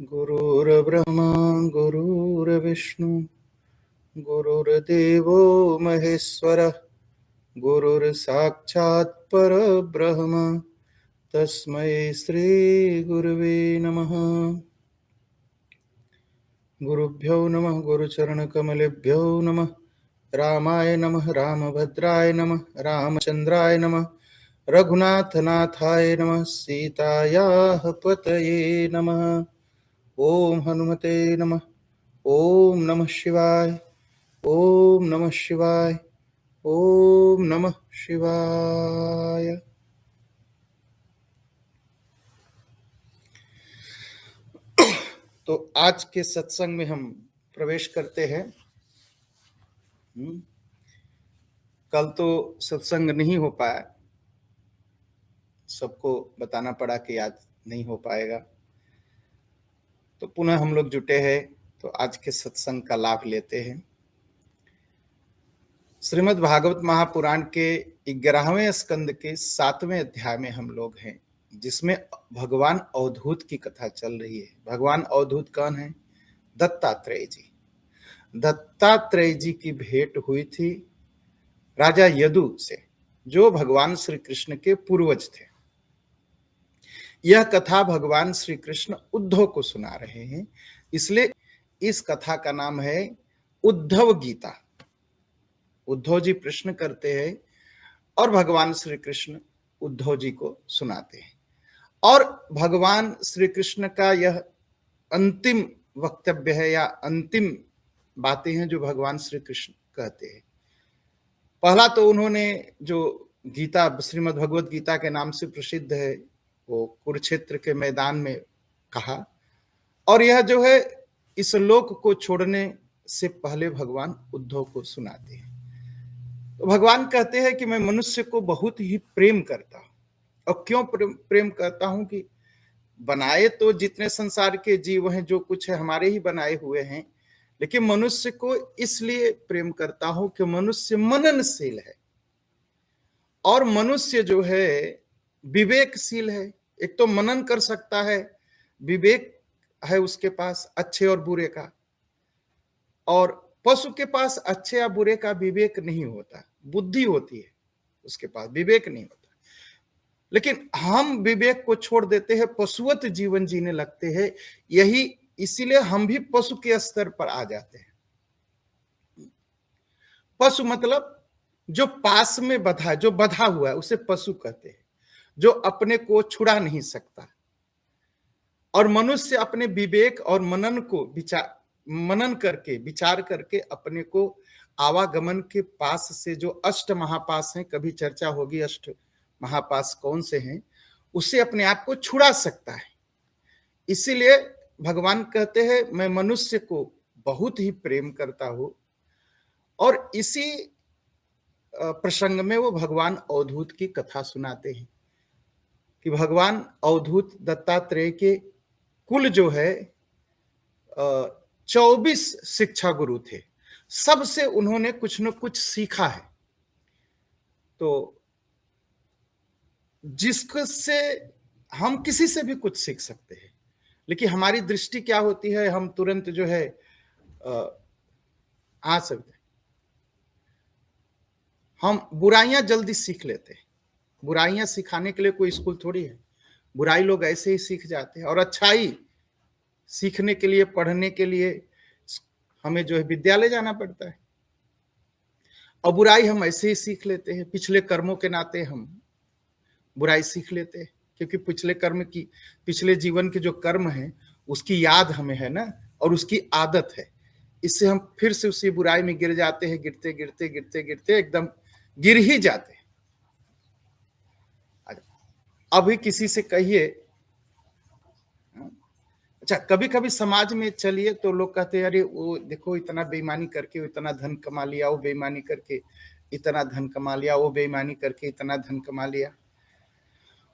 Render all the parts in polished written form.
गुरुर्ब्रह्मा गुरुर्विष्णु गुरुर्देवो महेश्वरः गुरुर्साक्षात् परब्रह्म तस्मै श्री गुरुवे नमः। गुरुभ्यो नमः गुरुचरणकमलेभ्यो नमः। रामाय नमः रामभद्राय नमः रामचन्द्राय नमः रघुनाथनाथाय नमः सीतायाः पतये नमः। ओम हनुमते नमः। ओम नमः शिवाय। ओम नमः शिवाय। ओम नमः शिवाय। तो आज के सत्संग में हम प्रवेश करते हैं। कल तो सत्संग नहीं हो पाया, सबको बताना पड़ा कि आज नहीं हो पाएगा, तो पुनः हम लोग जुटे हैं। तो आज के सत्संग का लाभ लेते हैं। श्रीमद् भागवत महापुराण के 11वें स्कंद के 7वें अध्याय में हम लोग हैं, जिसमें भगवान अवधूत की कथा चल रही है। भगवान अवधूत कौन है? दत्तात्रेय जी। दत्तात्रेय जी की भेंट हुई थी राजा यदु से, जो भगवान श्री कृष्ण के पूर्वज थे। यह कथा भगवान श्री कृष्ण उद्धव को सुना रहे हैं, इसलिए इस कथा का नाम है उद्धव गीता। उद्धव जी प्रश्न करते हैं और भगवान श्री कृष्ण उद्धव जी को सुनाते हैं। और भगवान श्री कृष्ण का यह अंतिम वक्तव्य है या अंतिम बातें हैं जो भगवान श्री कृष्ण कहते हैं। पहला तो उन्होंने जो गीता श्रीमद् भगवत गीता के नाम से प्रसिद्ध है, वो कुरुक्षेत्र के मैदान में कहा। और यह जो है इस लोक को छोड़ने से पहले भगवान उद्धव को सुनाते हैं। तो भगवान कहते हैं कि मैं मनुष्य को बहुत ही प्रेम करता हूं। और क्यों प्रेम करता हूं कि बनाए तो जितने संसार के जीव हैं, जो कुछ है हमारे ही बनाए हुए हैं, लेकिन मनुष्य को इसलिए प्रेम करता हूं कि मनुष्य मननशील है और मनुष्य जो है विवेकशील है। एक तो मनन कर सकता है, विवेक है उसके पास अच्छे और बुरे का, और पशु के पास अच्छे या बुरे का विवेक नहीं होता, बुद्धि होती है उसके पास, विवेक नहीं होता। लेकिन हम विवेक को छोड़ देते हैं, पशुवत जीवन जीने लगते हैं। यही इसीलिए हम भी पशु के स्तर पर आ जाते हैं। पशु मतलब जो पास में बधा, जो बधा हुआ है उसे पशु कहते हैं, जो अपने को छुड़ा नहीं सकता। और मनुष्य अपने विवेक और मनन को मनन करके विचार करके अपने को आवागमन के पास से, जो अष्ट महापास हैं, कभी चर्चा होगी अष्ट महापास कौन से हैं, उससे अपने आप को छुड़ा सकता है। इसीलिए भगवान कहते हैं मैं मनुष्य को बहुत ही प्रेम करता हूं। और इसी प्रसंग में वो भगवान अवधूत की कथा सुनाते हैं कि भगवान अवधूत दत्तात्रेय के कुल जो है 24 शिक्षा गुरु थे। सबसे उन्होंने कुछ न कुछ सीखा है। तो जिससे हम किसी से भी कुछ सीख सकते हैं, लेकिन हमारी दृष्टि क्या होती है, हम तुरंत जो है आ सकते, हम बुराइयां जल्दी सीख लेते हैं। बुराइयां सिखाने के लिए कोई स्कूल थोड़ी है, बुराई लोग ऐसे ही सीख जाते हैं। और अच्छाई सीखने के लिए, पढ़ने के लिए हमें जो है विद्यालय जाना पड़ता है। और बुराई हम ऐसे ही सीख लेते हैं, पिछले कर्मों के नाते हम बुराई सीख लेते हैं, क्योंकि पिछले कर्म की, पिछले जीवन के जो कर्म है उसकी याद हमें है ना, और उसकी आदत है। इससे हम फिर से उसी बुराई में गिर जाते हैं, गिरते गिरते गिरते गिरते एकदम गिर ही जाते हैं। अभी किसी से कहिए, अच्छा कभी कभी समाज में चलिए तो लोग कहते हैं अरे वो देखो इतना बेईमानी करके इतना धन कमा लिया, वो बेईमानी करके इतना धन कमा लिया, वो बेईमानी करके इतना धन कमा लिया,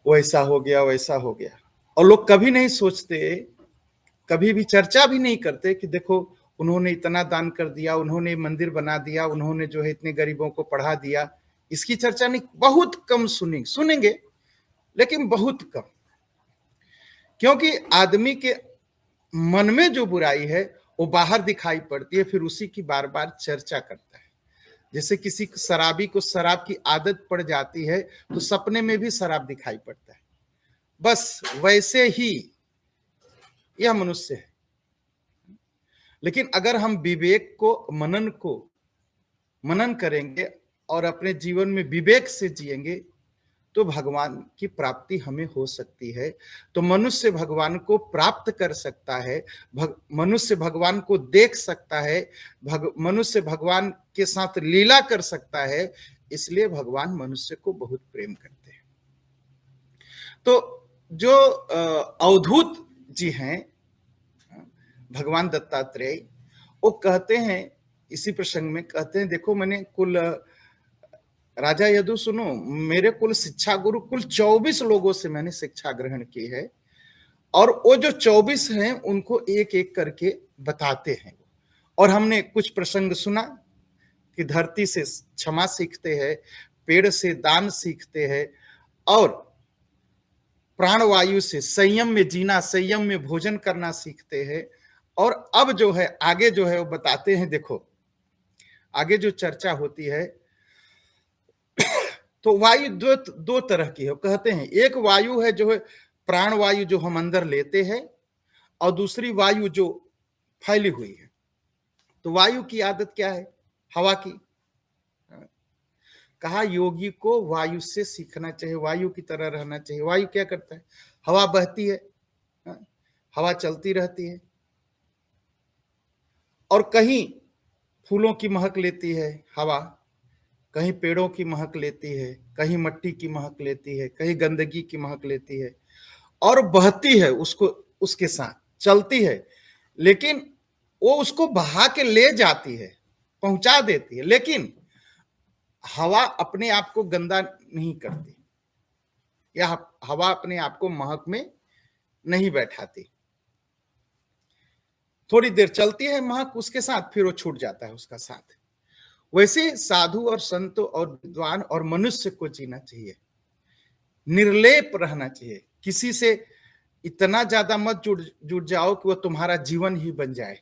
वो ऐसा हो गया, वैसा हो गया। और लोग कभी नहीं सोचते, कभी भी चर्चा भी नहीं करते कि देखो उन्होंने इतना दान कर दिया, उन्होंने मंदिर बना दिया, उन्होंने जो है इतने गरीबों को पढ़ा दिया। इसकी चर्चा नहीं, बहुत कम सुनेंगे, लेकिन बहुत कम। क्योंकि आदमी के मन में जो बुराई है वो बाहर दिखाई पड़ती है, फिर उसी की बार बार चर्चा करता है। जैसे किसी शराबी को शराब की आदत पड़ जाती है तो सपने में भी शराब दिखाई पड़ता है, बस वैसे ही यह मनुष्य है। लेकिन अगर हम विवेक को मनन करेंगे और अपने जीवन में विवेक से जिएंगे तो भगवान की प्राप्ति हमें हो सकती है। तो मनुष्य भगवान को प्राप्त कर सकता है, मनुष्य भगवान को देख सकता है, मनुष्य भगवान के साथ लीला कर सकता है। इसलिए भगवान मनुष्य को बहुत प्रेम करते हैं। तो जो अवधूत जी हैं भगवान दत्तात्रेय, वो कहते हैं, इसी प्रसंग में कहते हैं, देखो मैंने कुल राजा यदु सुनो, मेरे कुल शिक्षा गुरु कुल 24 लोगों से मैंने शिक्षा ग्रहण की है, और वो जो 24 हैं उनको एक एक करके बताते हैं। और हमने कुछ प्रसंग सुना कि धरती से क्षमा सीखते हैं, पेड़ से दान सीखते हैं, और प्राणवायु से संयम में जीना, संयम में भोजन करना सीखते हैं। और अब जो है आगे जो है वो बताते हैं। देखो आगे जो चर्चा होती है तो वायु दो तरह की है। कहते हैं एक वायु है जो है प्राण वायु, जो हम अंदर लेते हैं, और दूसरी वायु जो फैली हुई है। तो वायु की आदत क्या है? हवा की। कहा योगी को वायु से सीखना चाहिए, वायु की तरह रहना चाहिए। वायु क्या करता है? हवा बहती है, हवा चलती रहती है, और कहीं फूलों की महक लेती है हवा, कहीं पेड़ों की महक लेती है, कहीं मट्टी की महक लेती है, कहीं गंदगी की महक लेती है, और बहती है, उसको उसके साथ चलती है। लेकिन वो उसको बहा के ले जाती है, पहुंचा देती है, लेकिन हवा अपने आप को गंदा नहीं करती, या हवा अपने आप को महक में नहीं बैठाती। थोड़ी देर चलती है महक उसके साथ, फिर वो छूट जाता है उसका साथ। वैसे साधु और संत और विद्वान और मनुष्य को जीना चाहिए, निर्लेप रहना चाहिए। किसी से इतना ज्यादा मत जुड़ जाओ कि वो तुम्हारा जीवन ही बन जाए,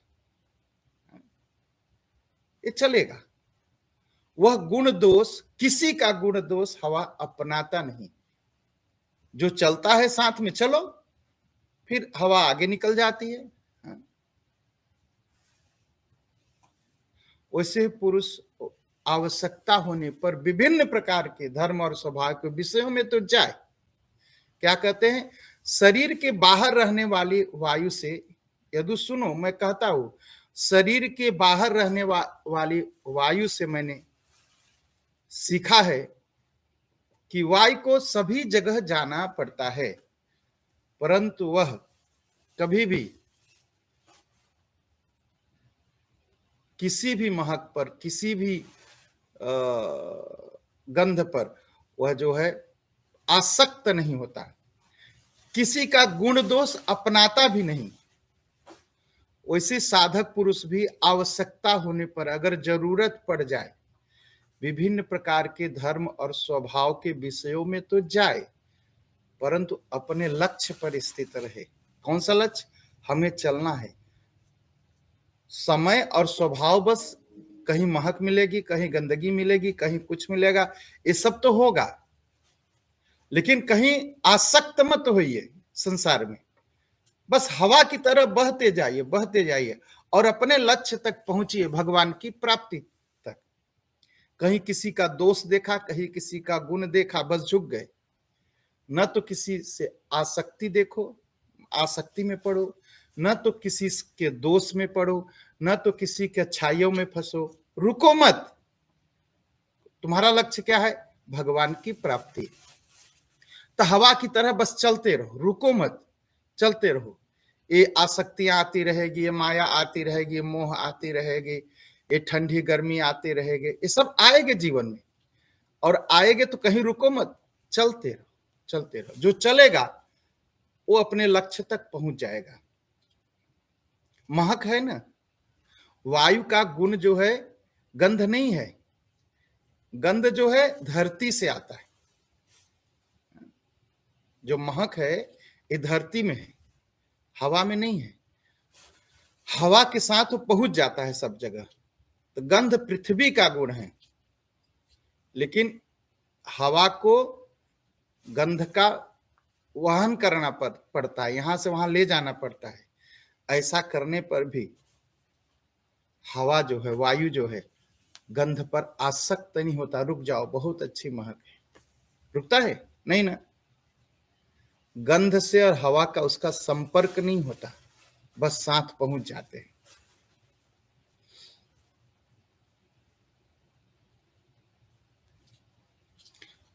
ये चलेगा। वह गुण दोष, किसी का गुण दोष हवा अपनाता नहीं। जो चलता है साथ में चलो, फिर हवा आगे निकल जाती है। वैसे पुरुष आवश्यकता होने पर विभिन्न प्रकार के धर्म और स्वभाव के विषयों में तो जाए। क्या कहते हैं? शरीर के बाहर रहने वाली वायु से, यदि सुनो मैं कहता हूं, शरीर के बाहर रहने वाली वायु से मैंने सीखा है कि वायु को सभी जगह जाना पड़ता है, परंतु वह कभी भी किसी भी महक पर, किसी भी गंध पर वह जो है आसक्त नहीं होता, किसी का गुण दोष अपनाता भी नहीं। वैसे साधक पुरुष भी आवश्यकता होने पर, अगर जरूरत पड़ जाए, विभिन्न प्रकार के धर्म और स्वभाव के विषयों में तो जाए, परंतु अपने लक्ष्य पर स्थित रहे। कौन सा लक्ष्य? हमें चलना है। समय और स्वभाव बस, कहीं महक मिलेगी, कहीं गंदगी मिलेगी, कहीं कुछ मिलेगा, ये सब तो होगा, लेकिन कहीं आसक्त मत होइए संसार में। बस हवा की तरह बहते जाइए, बहते जाइए, और अपने लक्ष्य तक पहुंचिए, भगवान की प्राप्ति तक। कहीं किसी का दोष देखा, कहीं किसी का गुण देखा, बस झुक गए। न तो किसी से आसक्ति देखो, आसक्ति में पड़ो, न तो किसी के दोष में पड़ो, न तो किसी के अच्छाइयों में फंसो। रुको मत। तुम्हारा लक्ष्य क्या है? भगवान की प्राप्ति। तो हवा की तरह बस चलते रहो, रुको मत, चलते रहो। ये आसक्तियां आती रहेगी, ये माया आती रहेगी, मोह आती रहेगी, ये ठंडी गर्मी आती रहेगी, ये सब आएंगे जीवन में, और आएंगे तो कहीं रुको मत, चलते रहो, चलते रहो। जो चलेगा वो अपने लक्ष्य तक पहुंच जाएगा। महक है ना, वायु का गुण जो है गंध नहीं है, गंध जो है धरती से आता है। जो महक है ये धरती में है, हवा में नहीं है। हवा के साथ वो पहुंच जाता है सब जगह। तो गंध पृथ्वी का गुण है, लेकिन हवा को गंध का वहन करना पड़ता है, यहां से वहां ले जाना पड़ता है। ऐसा करने पर भी हवा जो है, वायु जो है, गंध पर आसक्त नहीं होता। रुक जाओ, बहुत अच्छी महक है, रुकता है नहीं ना। गंध से और हवा का उसका संपर्क नहीं होता, बस साथ पहुंच जाते हैं।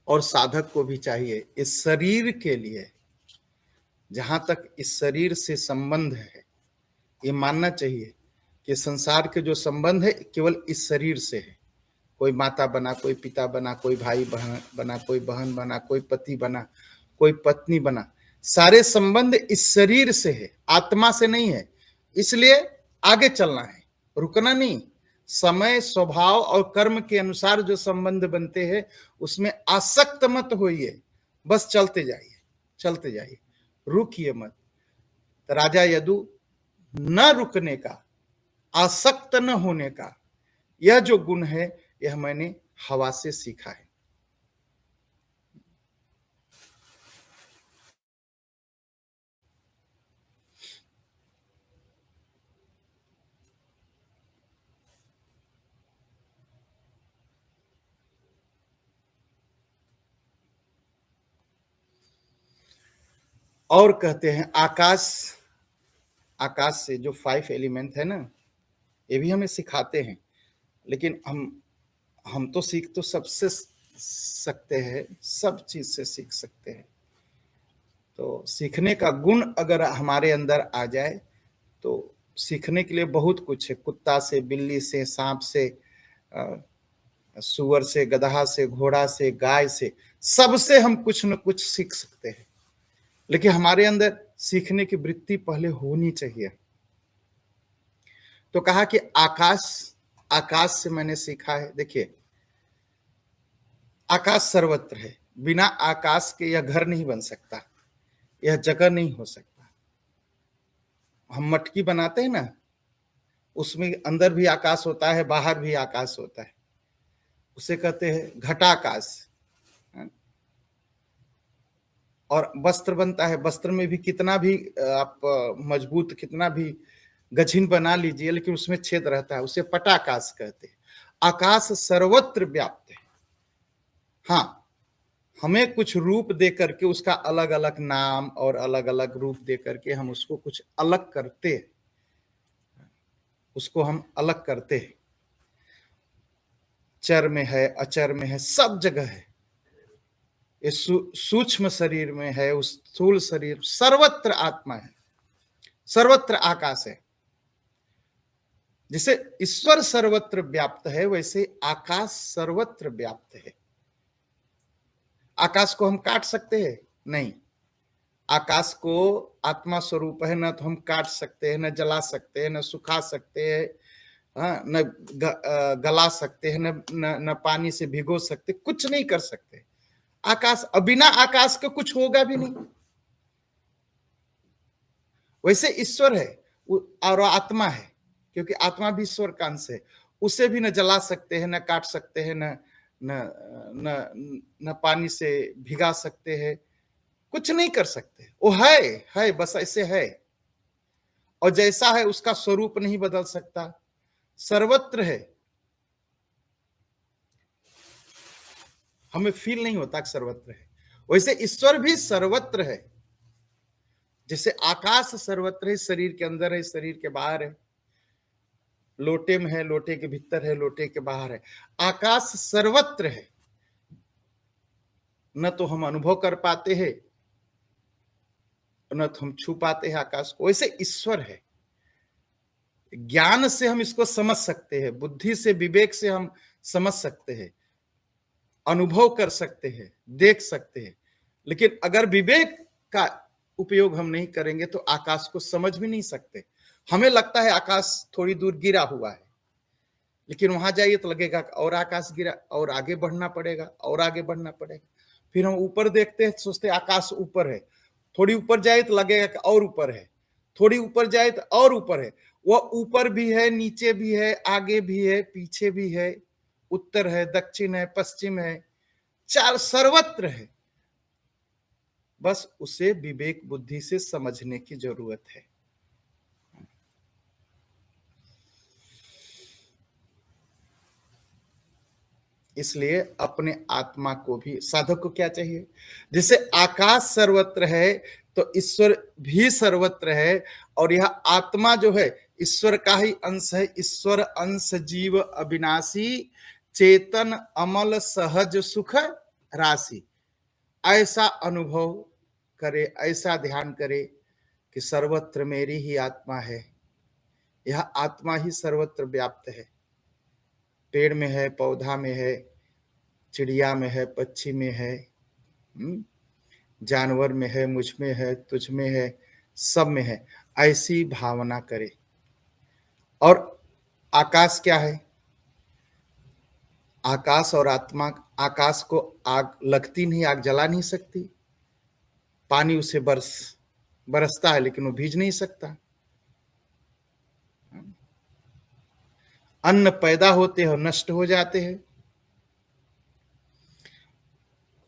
और साधक को भी चाहिए इस शरीर के लिए, जहां तक इस शरीर से संबंध है, ये मानना चाहिए कि संसार के जो संबंध है केवल इस शरीर से है। कोई माता बना, कोई पिता बना, कोई भाई बहन बना, कोई बहन बना, कोई पति बना, कोई पत्नी बना, सारे संबंध इस शरीर से है, आत्मा से नहीं है। इसलिए आगे चलना है, रुकना नहीं। समय, स्वभाव और कर्म के अनुसार जो संबंध बनते हैं उसमें आसक्त मत होइए, बस चलते जाइए, चलते जाइए, रुकिए मत। तो राजा यदु न रुकने का, आसक्त न होने का, यह जो गुण है यह मैंने हवा से सीखा है। और कहते हैं आकाश, आकाश से जो 5 एलिमेंट है ना, ये भी हमें सिखाते हैं। लेकिन हम तो सीख तो सबसे सकते हैं, सब चीज से सीख सकते हैं। तो सीखने का गुण अगर हमारे अंदर आ जाए तो सीखने के लिए बहुत कुछ है। कुत्ता से, बिल्ली से, सांप से, सुअर से, गधा से, घोड़ा से, गाय से, सबसे हम कुछ न कुछ सीख सकते हैं। लेकिन हमारे अंदर सीखने की वृत्ति पहले होनी चाहिए। तो कहा कि आकाश, आकाश से मैंने सीखा है। देखिए, आकाश सर्वत्र है, बिना आकाश के यह घर नहीं बन सकता, यह जगह नहीं हो सकता। हम मटकी बनाते हैं ना, उसमें अंदर भी आकाश होता है, बाहर भी आकाश होता है, उसे कहते हैं घटाकाश। और वस्त्र बनता है, वस्त्र में भी कितना भी आप मजबूत, कितना भी गझिन बना लीजिए, लेकिन उसमें छेद रहता है, उसे पटाकाश कहते हैं। आकाश सर्वत्र व्याप्त है। हाँ, हमें कुछ रूप दे करके उसका अलग अलग नाम और अलग अलग रूप दे करके हम उसको कुछ अलग करते हैं, उसको हम अलग करते हैं। चर में है, अचर में है, सब जगह है। इस सूक्ष्म शरीर में है, उस स्थूल शरीर, सर्वत्र आत्मा है, सर्वत्र आकाश है। जैसे ईश्वर सर्वत्र व्याप्त है, वैसे आकाश सर्वत्र व्याप्त है। आकाश को हम काट सकते हैं? नहीं। आकाश को आत्मा स्वरूप है, न तो हम काट सकते हैं, न जला सकते हैं, न सुखा सकते हैं, न गला सकते हैं, न पानी से भिगो सकते, कुछ नहीं कर सकते। आकाश, बिना आकाश के कुछ होगा भी नहीं। वैसे ईश्वर है और आत्मा है, क्योंकि आत्मा भी ईश्वर का अंश है। उसे भी न जला सकते हैं, न काट सकते हैं, न न न न पानी से भिगा सकते हैं, कुछ नहीं कर सकते। वो है बस ऐसे है, और जैसा है उसका स्वरूप नहीं बदल सकता, सर्वत्र है। हमें फील नहीं होता कि सर्वत्र है, वैसे ईश्वर भी सर्वत्र है। जैसे आकाश सर्वत्र है, शरीर के अंदर है, शरीर के बाहर है, लोटे में है, लोटे के भीतर है, लोटे के बाहर है। आकाश सर्वत्र है, न तो हम अनुभव कर पाते हैं, न तो हम छू पाते हैं आकाश को। वैसे ईश्वर है। ज्ञान से हम इसको समझ सकते हैं, बुद्धि से, विवेक से हम समझ सकते हैं, अनुभव कर सकते हैं, देख सकते हैं। लेकिन अगर विवेक का उपयोग हम नहीं करेंगे तो आकाश को समझ भी नहीं सकते। हमें लगता है आकाश थोड़ी दूर गिरा हुआ है, लेकिन वहां जाइए तो लगेगा और आकाश गिरा, और आगे बढ़ना पड़ेगा, और आगे बढ़ना पड़ेगा। फिर हम ऊपर देखते हैं, सोचते हैं आकाश ऊपर है, थोड़ी ऊपर जाए तो लगेगा कि और ऊपर है, थोड़ी ऊपर जाए तो और ऊपर है। वह ऊपर भी है, नीचे भी है, आगे भी है, पीछे भी है, उत्तर है, दक्षिण है, पश्चिम है, चार सर्वत्र है। बस उसे विवेक बुद्धि से समझने की जरूरत है। इसलिए अपने आत्मा को भी, साधक को क्या चाहिए, जैसे आकाश सर्वत्र है तो ईश्वर भी सर्वत्र है, और यह आत्मा जो है ईश्वर का ही अंश है। ईश्वर अंश जीव अविनाशी, चेतन अमल सहज सुख राशि। ऐसा अनुभव करे, ऐसा ध्यान करे कि सर्वत्र मेरी ही आत्मा है। यह आत्मा ही सर्वत्र व्याप्त है। पेड़ में है, पौधा में है, चिड़िया में है, पक्षी में है, जानवर में है, मुझ में है, तुझ में है, सब में है। ऐसी भावना करे। और आकाश क्या है? आकाश और आत्मा, आकाश को आग लगती नहीं, आग जला नहीं सकती। पानी उसे बरसता है लेकिन वो भीज नहीं सकता। अन्न पैदा होते हैं और नष्ट हो जाते हैं।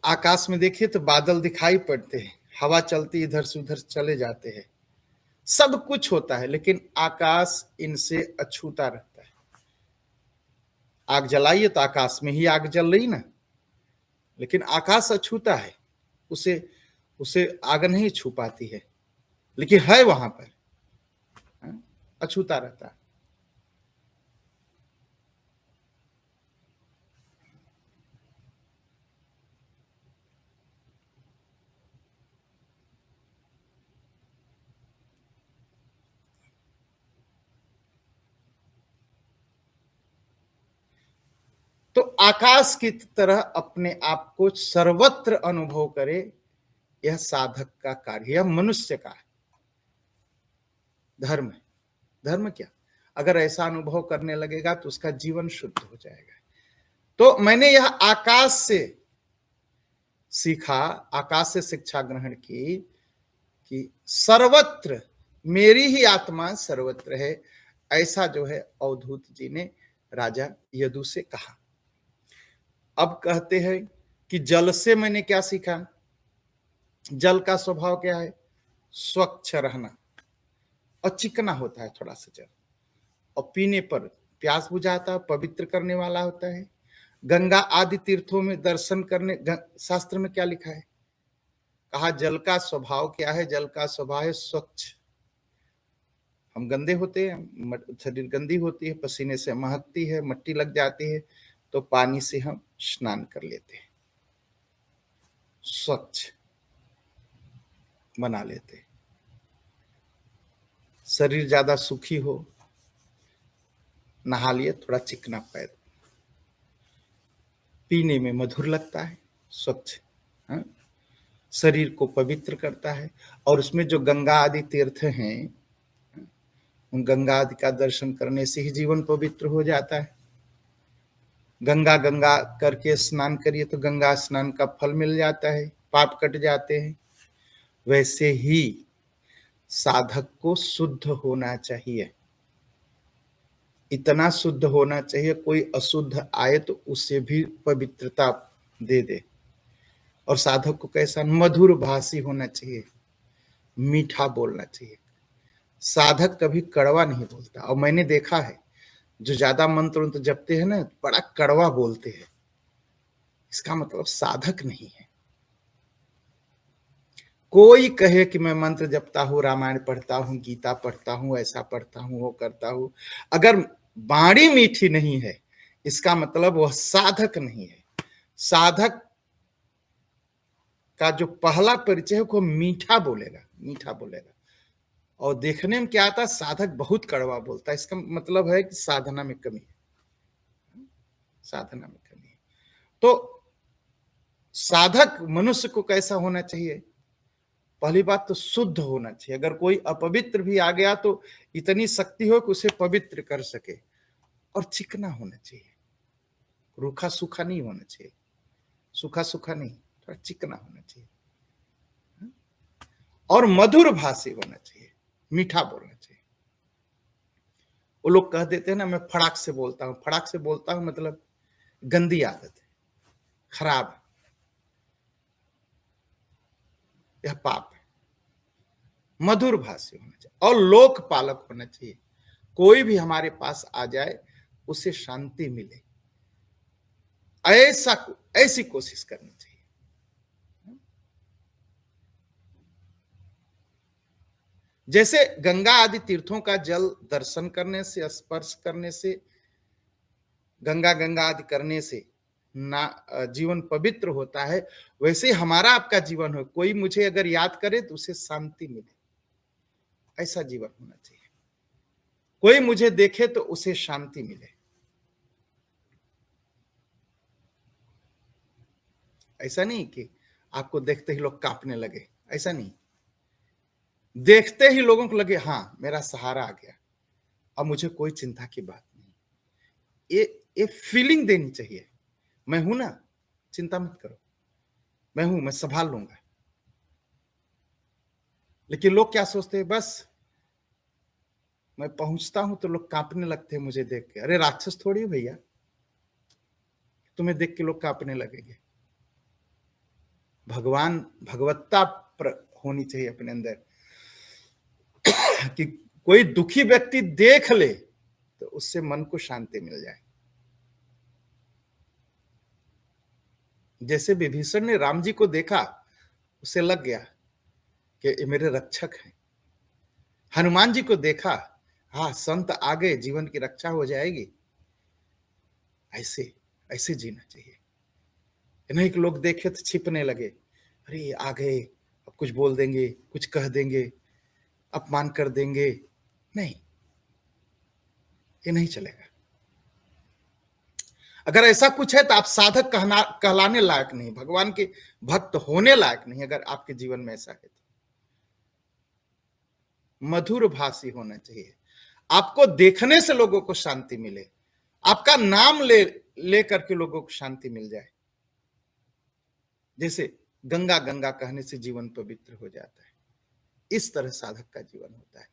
आकाश में देखिए तो बादल दिखाई पड़ते हैं, हवा चलती इधर से उधर चले जाते हैं, सब कुछ होता है, लेकिन आकाश इनसे अछूता रहता है। आग जलाइए तो आकाश में ही आग जल रही ना, लेकिन आकाश अछूता है, उसे उसे आग नहीं छू पाती है, लेकिन है वहां पर, अछूता रहता है। तो आकाश की तरह अपने आप को सर्वत्र अनुभव करे, यह साधक का कार्य, यह मनुष्य का है। धर्म है। धर्म क्या? अगर ऐसा अनुभव करने लगेगा तो उसका जीवन शुद्ध हो जाएगा। तो मैंने यह आकाश से सीखा, आकाश से शिक्षा ग्रहण की कि सर्वत्र मेरी ही आत्मा सर्वत्र है। ऐसा जो है अवधूत जी ने राजा यदु से कहा। अब कहते हैं कि जल से मैंने क्या सीखा? जल का स्वभाव क्या है? स्वच्छ रहना और चिकना होता है थोड़ा सा जल, और पीने पर प्यास बुझाता है, पवित्र करने वाला होता है। गंगा आदि तीर्थों में दर्शन करने, शास्त्र में क्या लिखा है? कहा जल का स्वभाव क्या है? जल का स्वभाव है स्वच्छ। हम गंदे होते हैं, शरीर गंदी होती है, पसीने से महकती है, मट्टी लग जाती है, तो पानी से हम स्नान कर लेते हैं, स्वच्छ बना लेते हैं। शरीर ज्यादा सूखी हो, नहा लिए, थोड़ा चिकना पैर, पीने में मधुर लगता है, स्वच्छ, हाँ? शरीर को पवित्र करता है। और उसमें जो गंगा आदि तीर्थ हैं, उन गंगा आदि का दर्शन करने से ही जीवन पवित्र हो जाता है। गंगा गंगा करके स्नान करिए तो गंगा स्नान का फल मिल जाता है, पाप कट जाते हैं। वैसे ही साधक को शुद्ध होना चाहिए, इतना शुद्ध होना चाहिए कोई अशुद्ध आए तो उसे भी पवित्रता दे दे। और साधक को कैसा? मधुर भाषी होना चाहिए, मीठा बोलना चाहिए। साधक कभी कड़वा नहीं बोलता। और मैंने देखा है जो ज्यादा मंत्र तो जपते हैं ना, बड़ा कड़वा बोलते हैं, इसका मतलब साधक नहीं है। कोई कहे कि मैं मंत्र जपता हूँ, रामायण पढ़ता हूँ, गीता पढ़ता हूँ, ऐसा पढ़ता हूँ, वो करता हूँ, अगर वाणी मीठी नहीं है, इसका मतलब वह साधक नहीं है। साधक का जो पहला परिचय है वो मीठा बोलेगा, मीठा बोलेगा। और देखने में क्या आता है? साधक बहुत कड़वा बोलता है, इसका मतलब है कि साधना में कमी है, साधना में कमी है। तो साधक मनुष्य को कैसा होना चाहिए? पहली बात तो शुद्ध होना चाहिए। अगर कोई अपवित्र भी आ गया तो इतनी शक्ति हो कि उसे पवित्र कर सके। और चिकना होना चाहिए, रूखा सूखा नहीं होना चाहिए, सूखा सूखा नहीं, थोड़ा चिकना होना चाहिए। और मधुर भाषी होना चाहिए, मीठा बोलना चाहिए। वो लोग कह देते हैं ना, मैं फड़ाक से बोलता हूँ। फड़ाक से बोलता हूँ मतलब गंदी आदत है, खराब है, यह पाप है। मधुर भाषी होना चाहिए और लोक पालक होना चाहिए। कोई भी हमारे पास आ जाए उसे शांति मिले, ऐसा ऐसी कोशिश करनी चाहिए। जैसे गंगा आदि तीर्थों का जल दर्शन करने से, स्पर्श करने से, गंगा गंगा आदि करने से ना जीवन पवित्र होता है, वैसे हमारा आपका जीवन हो, कोई मुझे अगर याद करे तो उसे शांति मिले, ऐसा जीवन होना चाहिए। कोई मुझे देखे तो उसे शांति मिले। ऐसा नहीं कि आपको देखते ही लोग कांपने लगे, ऐसा नहीं। देखते ही लोगों को लगे हाँ मेरा सहारा आ गया, अब मुझे कोई चिंता की बात नहीं। ये फीलिंग देनी चाहिए, मैं हूं ना, चिंता मत करो, मैं हूं, मैं संभाल लूंगा। लेकिन लोग क्या सोचते हैं, बस मैं पहुंचता हूं तो लोग कांपने लगते हैं मुझे देख के। अरे राक्षस थोड़ी है भैया, तुम्हें देख के लोग कांपने लगेंगे। भगवान भगवत्ता होनी चाहिए अपने अंदर कि कोई दुखी व्यक्ति देख ले तो उससे मन को शांति मिल जाए। जैसे विभीषण ने राम जी को देखा, उसे लग गया कि ये मेरे रक्षक हैं। हनुमान जी को देखा, हाँ संत आ गए, जीवन की रक्षा हो जाएगी। ऐसे ऐसे जीना चाहिए। नहीं कि लोग देखे तो छिपने लगे, अरे आ गए, अब कुछ बोल देंगे, कुछ कह देंगे, अपमान कर देंगे। नहीं, ये नहीं चलेगा। अगर ऐसा कुछ है तो आप साधक कहलाने लायक नहीं, भगवान के भक्त होने लायक नहीं। अगर आपके जीवन में ऐसा है तो मधुर भाषी होना चाहिए। आपको देखने से लोगों को शांति मिले, आपका नाम ले करके लोगों को शांति मिल जाए। जैसे गंगा गंगा कहने से जीवन पवित्र हो जाता है, इस तरह साधक का जीवन होता है।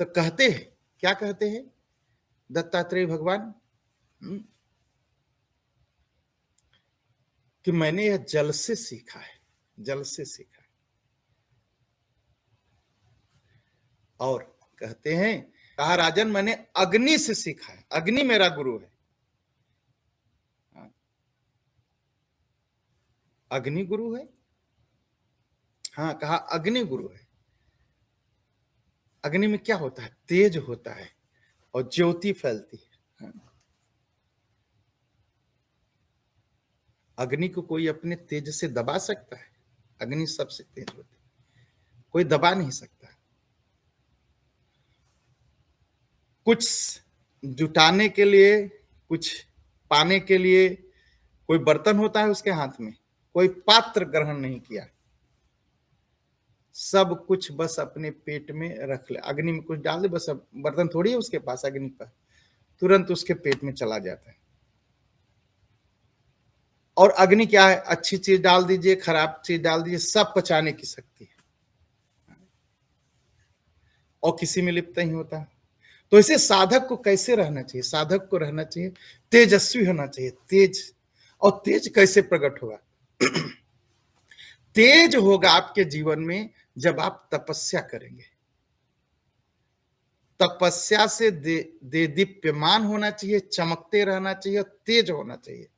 तो कहते हैं, क्या कहते हैं दत्तात्रेय भगवान, कि मैंने यह जल से सीखा है, जल से सीखा है। और कहते हैं, कहा राजन मैंने अग्नि से सीखा है, अग्नि मेरा गुरु है। अग्नि गुरु है, हाँ कहा अग्नि गुरु है। अग्नि में क्या होता है, तेज होता है और ज्योति फैलती है। अग्नि को कोई अपने तेज से दबा सकता है? अग्नि सबसे तेज होती है, कोई दबा नहीं सकता। कुछ जुटाने के लिए, कुछ पाने के लिए कोई बर्तन होता है उसके हाथ में, कोई पात्र ग्रहण नहीं किया, सब कुछ बस अपने पेट में रख ले। अग्नि में कुछ डाल दे, बस अब बर्तन थोड़ी है उसके पास, अग्नि पर तुरंत उसके पेट में चला जाता है। और अग्नि क्या है, अच्छी चीज डाल दीजिए, खराब चीज डाल दीजिए, सब पचाने की शक्ति है और किसी में लिप्त नहीं होता। तो इसे साधक को कैसे रहना चाहिए, साधक को रहना चाहिए तेजस्वी होना चाहिए, तेज। और तेज कैसे प्रकट होगा तेज होगा आपके जीवन में जब आप तपस्या करेंगे। तपस्या से दे दीप्यमान होना चाहिए, चमकते रहना चाहिए, तेज होना चाहिए।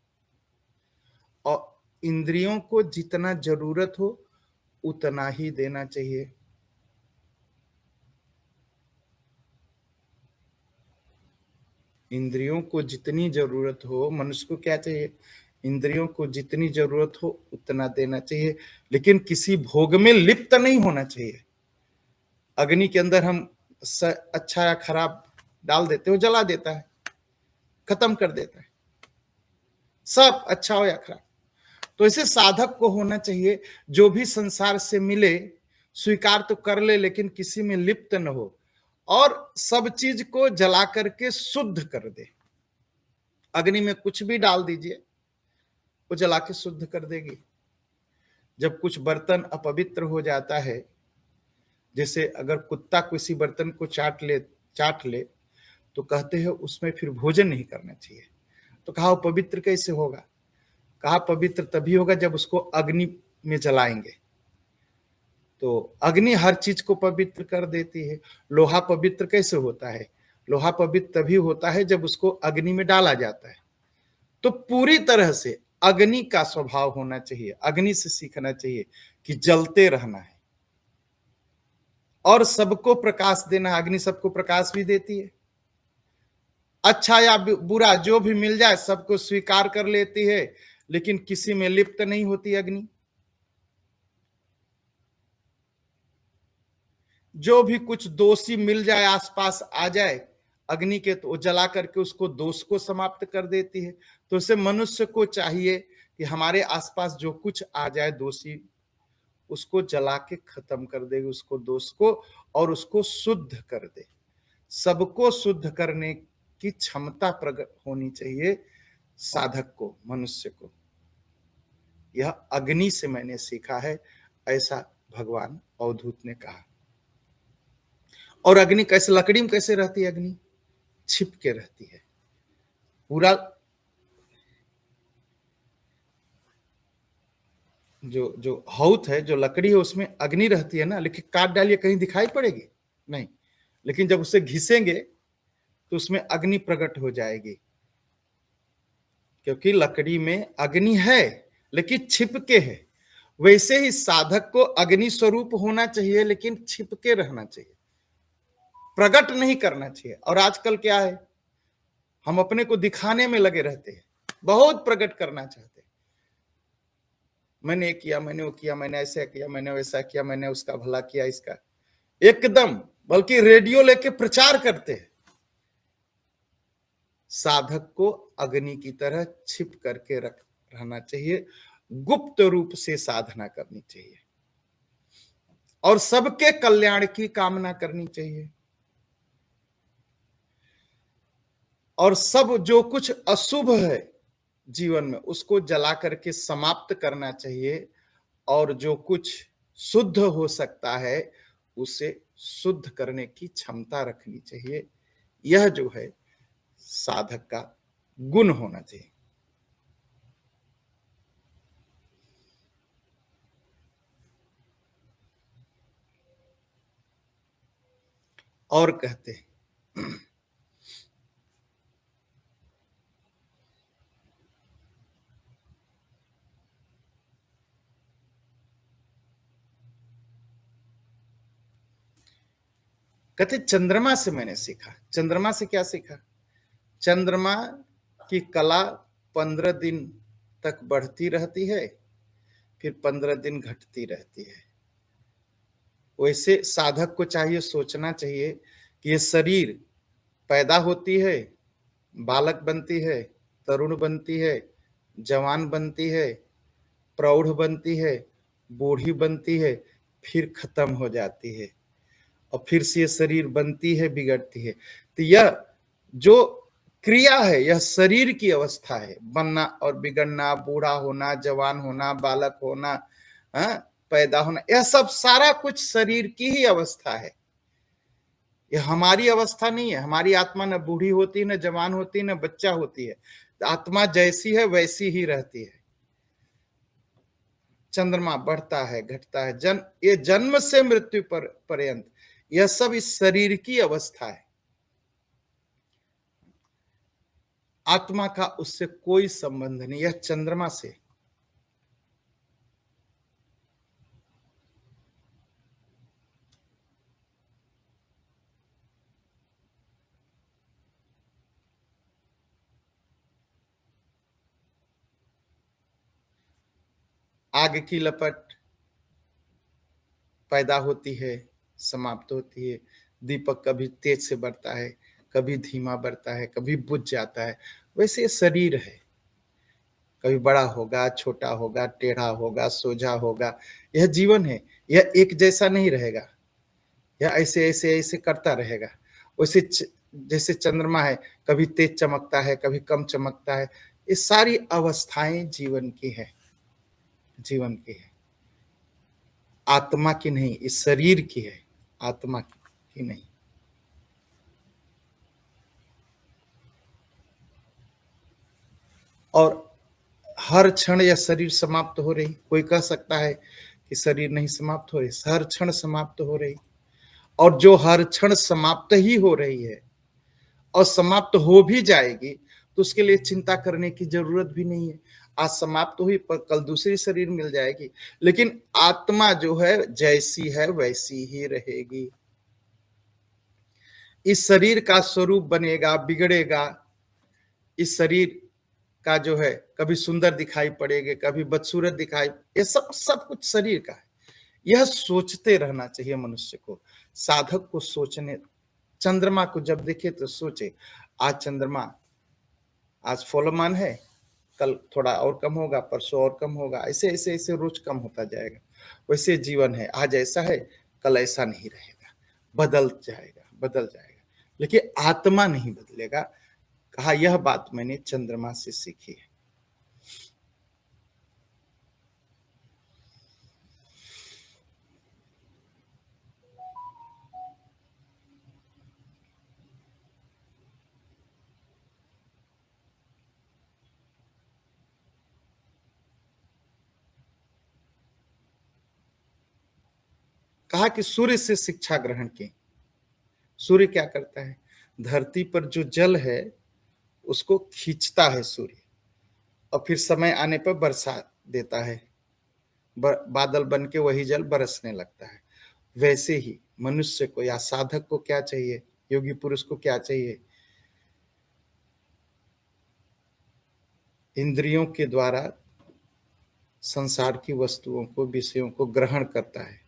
और इंद्रियों को जितना जरूरत हो उतना ही देना चाहिए। इंद्रियों को जितनी जरूरत हो, मनुष्य को क्या चाहिए, इंद्रियों को जितनी जरूरत हो उतना देना चाहिए, लेकिन किसी भोग में लिप्त नहीं होना चाहिए। अग्नि के अंदर हम अच्छा या खराब डाल देते हो, जला देता है, खत्म कर देता है, सब अच्छा हो या खराब। तो इसे साधक को होना चाहिए, जो भी संसार से मिले स्वीकार तो कर ले, लेकिन किसी में लिप्त न हो और सब चीज को जला करके शुद्ध कर दे। अग्नि में कुछ भी डाल दीजिए, वो जला के शुद्ध कर देगी। जब कुछ बर्तन अपवित्र हो जाता है, जैसे अगर कुत्ता किसी बर्तन को चाट ले चाट ले तो कहते हैं उसमें फिर भोजन नहीं करना चाहिए। तो कहा वो पवित्र कैसे होगा? कहा पवित्र तभी होगा जब उसको अग्नि में जलाएंगे। तो अग्नि हर चीज को पवित्र कर देती है। लोहा पवित्र कैसे होता है? लोहा पवित्र तभी होता है जब उसको अग्नि में डाला जाता है। तो पूरी तरह से अग्नि का स्वभाव होना चाहिए, अग्नि से सीखना चाहिए कि जलते रहना है और सबको प्रकाश देना। अग्नि सबको प्रकाश भी देती है, अच्छा या बुरा जो भी मिल जाए सबको स्वीकार कर लेती है, लेकिन किसी में लिप्त नहीं होती अग्नि। जो भी कुछ दोषी मिल जाए, आसपास आ जाए अग्नि के, तो जला करके उसको दोष को समाप्त कर देती है। तो इसे मनुष्य को चाहिए कि हमारे आसपास जो कुछ आ जाए दोषी, उसको जला के खत्म कर दे उसको दोष को, और उसको शुद्ध कर दे। सबको शुद्ध करने की क्षमता प्रकट होनी चाहिए साधक को, मनुष्य को। यह अग्नि से मैंने सीखा है, ऐसा भगवान अवधूत ने कहा। और अग्नि कैसे, लकड़ी में कैसे रहती है अग्नि? छिप के रहती है। पूरा जो जो हौत है, जो लकड़ी है, उसमें अग्नि रहती है ना, लेकिन काट डालिए कहीं दिखाई पड़ेगी नहीं, लेकिन जब उसे घिसेंगे तो उसमें अग्नि प्रकट हो जाएगी, क्योंकि लकड़ी में अग्नि है लेकिन छिप के है। वैसे ही साधक को अग्नि स्वरूप होना चाहिए, लेकिन छिप के रहना चाहिए, प्रकट नहीं करना चाहिए। और आजकल क्या है, हम अपने को दिखाने में लगे रहते हैं, बहुत प्रकट करना चाहते हैं। मैंने ये किया, मैंने वो किया, मैंने ऐसा किया, मैंने वैसा किया, मैंने उसका भला किया, इसका एकदम, बल्कि रेडियो लेके प्रचार करते हैं। साधक को अग्नि की तरह छिप करके रहना चाहिए, गुप्त रूप से साधना करनी चाहिए और सबके कल्याण की कामना करनी चाहिए। और सब जो कुछ अशुभ है जीवन में उसको जला करके समाप्त करना चाहिए, और जो कुछ शुद्ध हो सकता है उसे शुद्ध करने की क्षमता रखनी चाहिए। यह जो है साधक का गुण होना चाहिए। और कहते हैं कहते चंद्रमा से मैंने सीखा। चंद्रमा से क्या सीखा? चंद्रमा की कला 15 दिन तक बढ़ती रहती है, फिर 15 दिन घटती रहती है। वैसे साधक को चाहिए, सोचना चाहिए कि ये शरीर पैदा होती है, बालक बनती है, तरुण बनती है, जवान बनती है, प्रौढ़ बनती है, बूढ़ी बनती है, फिर खत्म हो जाती है, और फिर से ये शरीर बनती है, बिगड़ती है। तो यह जो क्रिया है यह शरीर की अवस्था है, बनना और बिगड़ना, बूढ़ा होना, जवान होना, बालक होना, पैदा होना, यह सब सारा कुछ शरीर की ही अवस्था है। यह हमारी अवस्था नहीं है। हमारी आत्मा न बूढ़ी होती है, न जवान होती है, न बच्चा होती है। आत्मा जैसी है वैसी ही रहती है। चंद्रमा बढ़ता है, घटता है, ये जन्म से मृत्यु पर पर्यंत यह सब इस शरीर की अवस्था है। आत्मा का उससे कोई संबंध नहीं, यह चंद्रमा से। आग की लपट पैदा होती है, समाप्त होती है। दीपक कभी तेज से बढ़ता है, कभी धीमा बढ़ता है, कभी बुझ जाता है। वैसे शरीर है, कभी बड़ा होगा, छोटा होगा, टेढ़ा होगा, सोझा होगा। यह जीवन है, यह एक जैसा नहीं रहेगा, यह ऐसे ऐसे ऐसे करता रहेगा। वैसे जैसे चंद्रमा है, कभी तेज चमकता है, कभी कम चमकता है। ये सारी अवस्थाएं जीवन की है, जीवन की है, आत्मा की नहीं, इस शरीर की है, आत्मा की नहीं। और हर क्षण यह शरीर समाप्त हो रही। कोई कह सकता है कि शरीर नहीं समाप्त हो रही, हर क्षण समाप्त हो रही। और जो हर क्षण समाप्त ही हो रही है और समाप्त हो भी जाएगी, तो उसके लिए चिंता करने की जरूरत भी नहीं है। आज समाप्त हुई पर कल दूसरी शरीर मिल जाएगी, लेकिन आत्मा जो है जैसी है वैसी ही रहेगी। इस शरीर का स्वरूप बनेगा, बिगड़ेगा। इस शरीर का जो है कभी सुंदर दिखाई पड़ेगा, कभी बदसूरत दिखाई, ये सब सब कुछ शरीर का है। यह सोचते रहना चाहिए मनुष्य को, साधक को सोचने। चंद्रमा को जब देखे तो सोचे, आज चंद्रमा, आज फॉलोमान है, कल थोड़ा और कम होगा, परसों और कम होगा, ऐसे ऐसे ऐसे रोज कम होता जाएगा। वैसे जीवन है, आज ऐसा है, कल ऐसा नहीं रहेगा, बदल जाएगा, बदल जाएगा। लेकिन आत्मा नहीं बदलेगा। कहा यह बात मैंने चंद्रमा से सीखी है। कहा कि सूर्य से शिक्षा ग्रहण की। सूर्य क्या करता है? धरती पर जो जल है उसको खींचता है सूर्य, और फिर समय आने पर बरसा देता है, बादल बन के वही जल बरसने लगता है। वैसे ही मनुष्य को या साधक को क्या चाहिए, योगी पुरुष को क्या चाहिए? इंद्रियों के द्वारा संसार की वस्तुओं को, विषयों को ग्रहण करता है,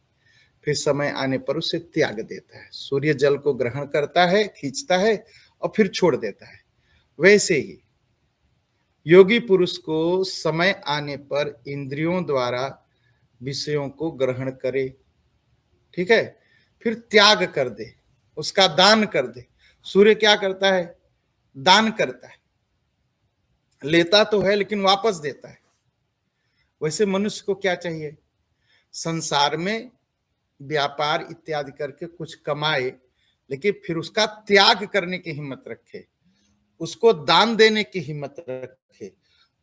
फिर समय आने पर उसे त्याग देता है। सूर्य जल को ग्रहण करता है, खींचता है और फिर छोड़ देता है। वैसे ही योगी पुरुष को समय आने पर इंद्रियों द्वारा विषयों को ग्रहण करे, ठीक है, फिर त्याग कर दे, उसका दान कर दे। सूर्य क्या करता है? दान करता है, लेता तो है लेकिन वापस देता है। वैसे मनुष्य को क्या चाहिए? संसार में व्यापार इत्यादि करके कुछ कमाए, लेकिन फिर उसका त्याग करने की हिम्मत रखे, उसको दान देने की हिम्मत रखे,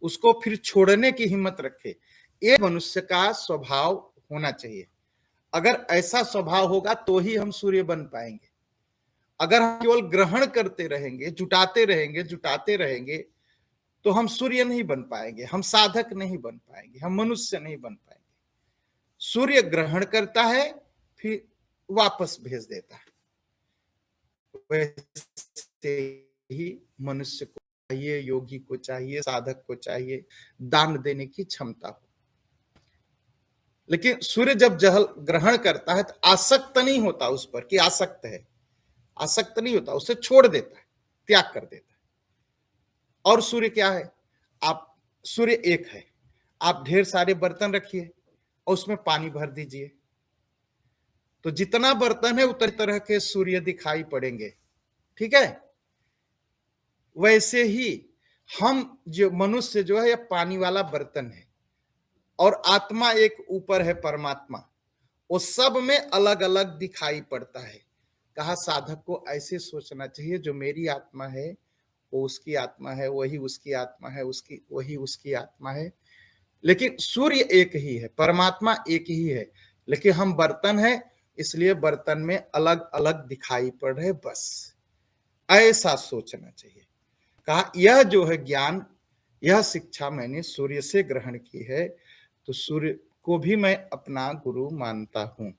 उसको फिर छोड़ने की हिम्मत रखे। ये मनुष्य का स्वभाव होना चाहिए। अगर ऐसा स्वभाव होगा तो ही हम सूर्य बन पाएंगे। अगर हम केवल ग्रहण करते रहेंगे, जुटाते रहेंगे, तो हम सूर्य नहीं बन पाएंगे, हम साधक नहीं बन पाएंगे, हम मनुष्य नहीं बन पाएंगे। सूर्य ग्रहण करता है, फिर वापस भेज देता है। वैसे ही मनुष्य को चाहिए, योगी को चाहिए, साधक को चाहिए, दान देने की क्षमता हो। लेकिन सूर्य जब जल ग्रहण करता है तो आसक्त नहीं होता उस पर कि आसक्त है, आसक्त नहीं होता, उसे छोड़ देता है, त्याग कर देता है। और सूर्य क्या है? आप, सूर्य एक है, आप ढेर सारे बर्तन रखिए और उसमें पानी भर दीजिए, तो जितना बर्तन है उतनी तरह के सूर्य दिखाई पड़ेंगे, ठीक है। वैसे ही हम जो मनुष्य जो है यह पानी वाला बर्तन है, और आत्मा एक ऊपर है, परमात्मा, वो सब में अलग अलग दिखाई पड़ता है। कहा साधक को ऐसे सोचना चाहिए, जो मेरी आत्मा है वो उसकी आत्मा है, वही उसकी आत्मा है, उसकी वही उसकी आत्मा है। लेकिन सूर्य एक ही है, परमात्मा एक ही है, लेकिन हम बर्तन है, इसलिए बर्तन में अलग अलग दिखाई पड़ रहे, बस ऐसा सोचना चाहिए। कहा यह जो है ज्ञान, यह शिक्षा मैंने सूर्य से ग्रहण की है, तो सूर्य को भी मैं अपना गुरु मानता हूं।